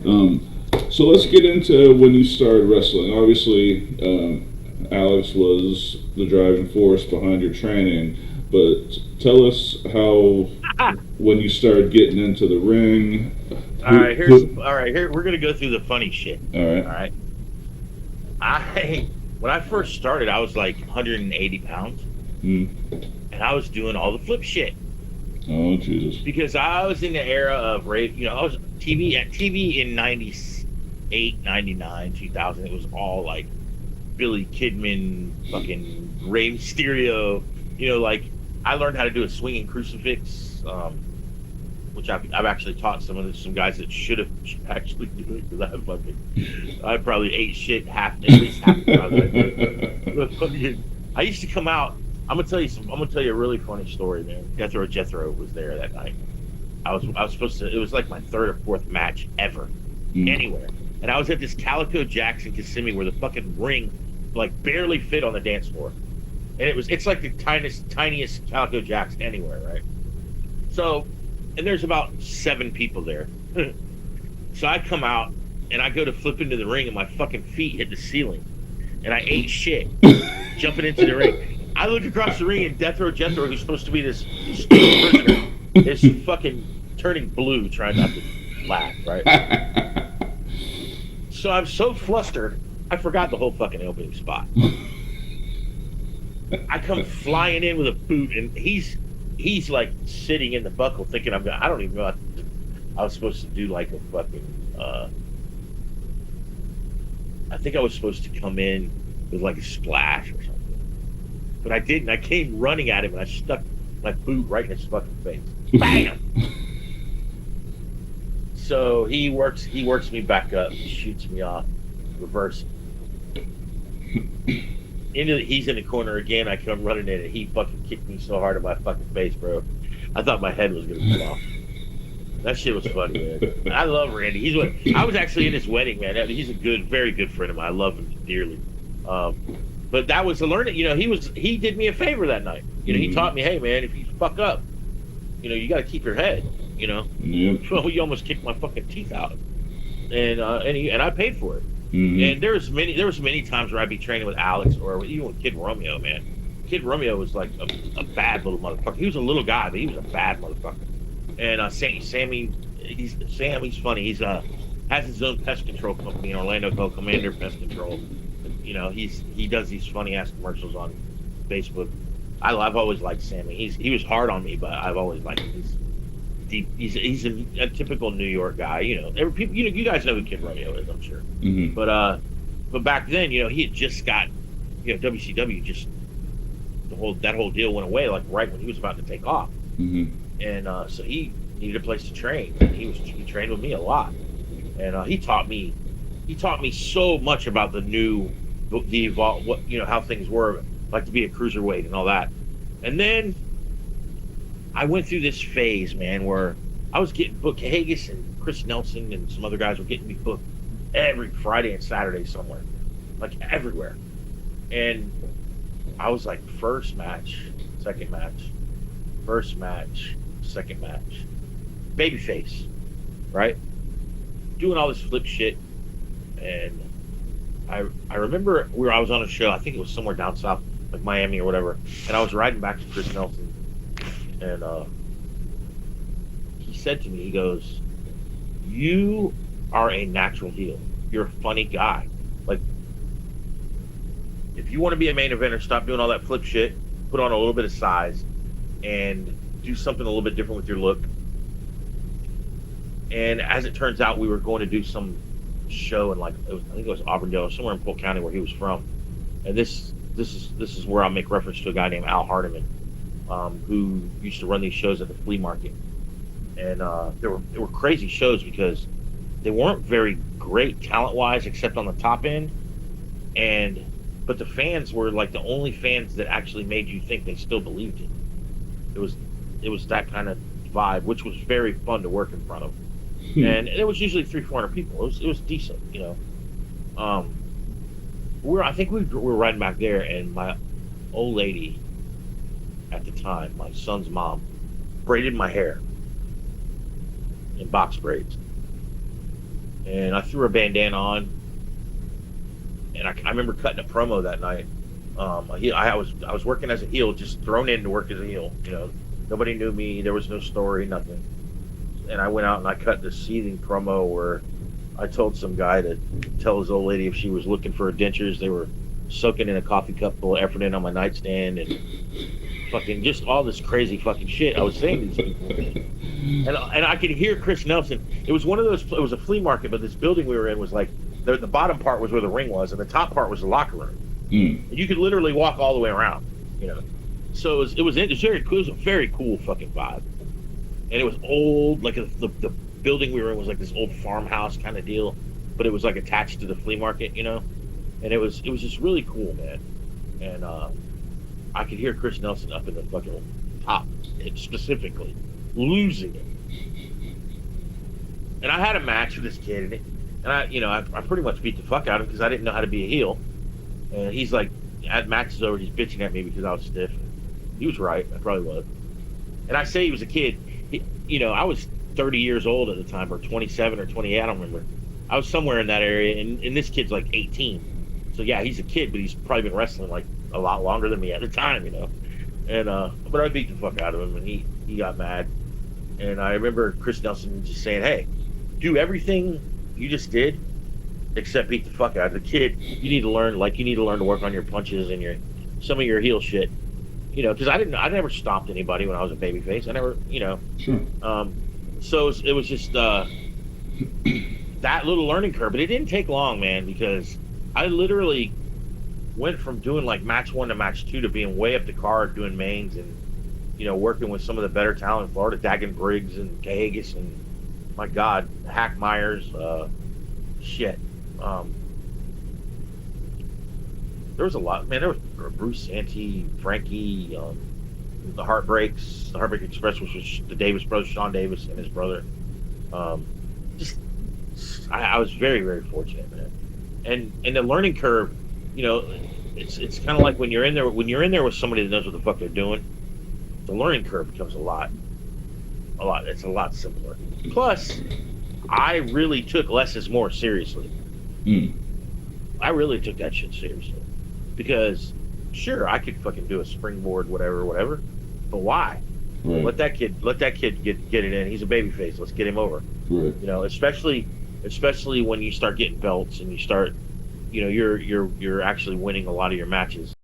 So let's get into when you started wrestling. Obviously, Alex was the driving force behind your training, but tell us how when you started getting into the ring. All right, here we're gonna go through the funny shit. All right. All right. I when I first started, I was like 180 pounds Mm. and I was doing all the flip shit Oh Jesus. because I was in the era of rave, I was TV in 98, 99, 2000. It was all like Billy Kidman, fucking Rey Mysterio, like I learned how to do a swinging crucifix, which I've actually taught some guys that should actually do it because I probably ate shit at least half the time that I did. But fucking, I used to come out. I'm gonna tell you a really funny story, man. Jethro was there that night. I was supposed to. It was like my third or fourth match ever, Mm. anywhere, and I was at this Calico Jacks in Kissimmee where the fucking ring like barely fit on the dance floor, and it's like the tiniest Calico Jacks anywhere, right? So, and there's about 7 people there. So I come out and I go to flip into the ring and my fucking feet hit the ceiling, and I ate shit jumping into the ring. I look across the ring and Death Row Jethro, who's supposed to be this stupid prisoner, is fucking turning blue, trying not to laugh, right? So I'm so flustered, I forgot the whole fucking opening spot. I come flying in with a boot, and he's like sitting in the buckle, thinking I'm gonna. I don't even know. I was supposed to do like a fucking. I think I was supposed to come in with like a splash or something, but I didn't. I came running at him, and I stuck my boot right in his fucking face. Bam! So he works me back up, he shoots me off, reverse he's in the corner again. I come running in and he fucking kicked me so hard in my fucking face, bro. I thought my head was gonna fall off. That shit was funny, man. I love Randy. I was actually in his wedding, man. He's a very good friend of mine. I love him dearly. Um, but that was a learning. He did me a favor that night. He taught me, hey, man, if you fuck up, you got to keep your head. Yep. Well, he almost kicked my fucking teeth out, and I paid for it. Mm-hmm. And there was many times where I'd be training with Alex or even with Kid Romeo, man. Kid Romeo was like a bad little motherfucker. He was a little guy, but he was a bad motherfucker. And Sammy, he's funny. Has his own pest control company in Orlando called Commander Pest Control. He does these funny ass commercials on Facebook. I've always liked Sammy. He was hard on me, but I've always liked him. He's a typical New York guy. You guys know who Kid Romeo is, I'm sure. Mm-hmm. But back then, he had just got, WCW just that whole deal went away like right when he was about to take off, Mm-hmm. and so he needed a place to train. And he trained with me a lot, and he taught me so much about the evolve what how things were like to be a cruiserweight and all that, and then I went through this phase, man, where I was getting booked. Haggis and Chris Nelson and some other guys were getting me booked every Friday and Saturday somewhere, like everywhere. And I was like, first match, second match, first match, second match, babyface, right? Doing all this flip shit, and I remember I was on a show. I think it was somewhere down south, like Miami or whatever, and I was riding back to Chris Nelson, and he said to me, he goes, "You are a natural heel. You're a funny guy. Like, if you want to be a main eventer, stop doing all that flip shit. Put on a little bit of size, and do something a little bit different with your look." And as it turns out, we were going to do some show in I think it was Auburndale, somewhere in Polk County where he was from. And this is where I'll make reference to a guy named Al Hardiman, who used to run these shows at the flea market. And they were crazy shows because they weren't very great talent wise, except on the top end. And but the fans were like the only fans that actually made you think they still believed it. It was it was that kind of vibe, which was very fun to work in front of. Hmm. And it was usually 300-400 people. It was decent, Um, I think we were riding back there, and my old lady at the time, my son's mom, braided my hair in box braids, and I threw a bandana on, and I remember cutting a promo that night. I was working as a heel, just thrown in to work as a heel. You know, nobody knew me. There was no story, nothing. And I went out and I cut this seething promo where I told some guy to tell his old lady if she was looking for dentures. They were soaking in a coffee cup full of Effernan on my nightstand, and fucking just all this crazy fucking shit I was saying to these people. And I could hear Chris Nelson. It was one of those. It was a flea market, but this building we were in was like the bottom part was where the ring was, and the top part was the locker room. Mm. And you could literally walk all the way around, you know. So it was a very cool fucking vibe, and it was old. Like the building we were in was like this old farmhouse kind of deal, but it was like attached to the flea market, you know. And it was just really cool, man. And I could hear Chris Nelson up in the fucking top, specifically losing it. And I had a match with this kid, and I pretty much beat the fuck out of him because I didn't know how to be a heel. And he's like, at match is over, he's bitching at me because I was stiff. He was right, I probably was. And I say he was a kid. I was 30 years old at the time, or 27 or 28, I don't remember. I was somewhere in that area, and this kid's like 18. So yeah, he's a kid, but he's probably been wrestling like a lot longer than me at the time, you know. And but I beat the fuck out of him, and he got mad. And I remember Chris Nelson just saying, "Hey, do everything you just did, except beat the fuck out of the kid. You need to learn, to work on your punches and some of your heel shit, you know, because I never stomped anybody when I was a babyface. I never, you know." Sure. So it was just that little learning curve, but it didn't take long, man, because I literally went from doing like match 1 to match 2 to being way up the card doing mains and, you know, working with some of the better talent in Florida, Dagan Briggs and Cahagas and, my God, Hack Myers, shit. There was a lot, man. There was Bruce Santee, Frankie, the Heartbreak Express, which was the Davis brothers, Sean Davis and his brother. I was very, very fortunate, man. And the learning curve, you know, it's kind of like when you're in there with somebody that knows what the fuck they're doing, the learning curve becomes it's a lot simpler. Plus, I really took less is more seriously. Mm. I really took that shit seriously because, sure, I could fucking do a springboard, whatever, but why? Right. Let that kid get it in. He's a babyface. Let's get him over. Right. You know, especially when you start getting belts and you start, you know, you're actually winning a lot of your matches.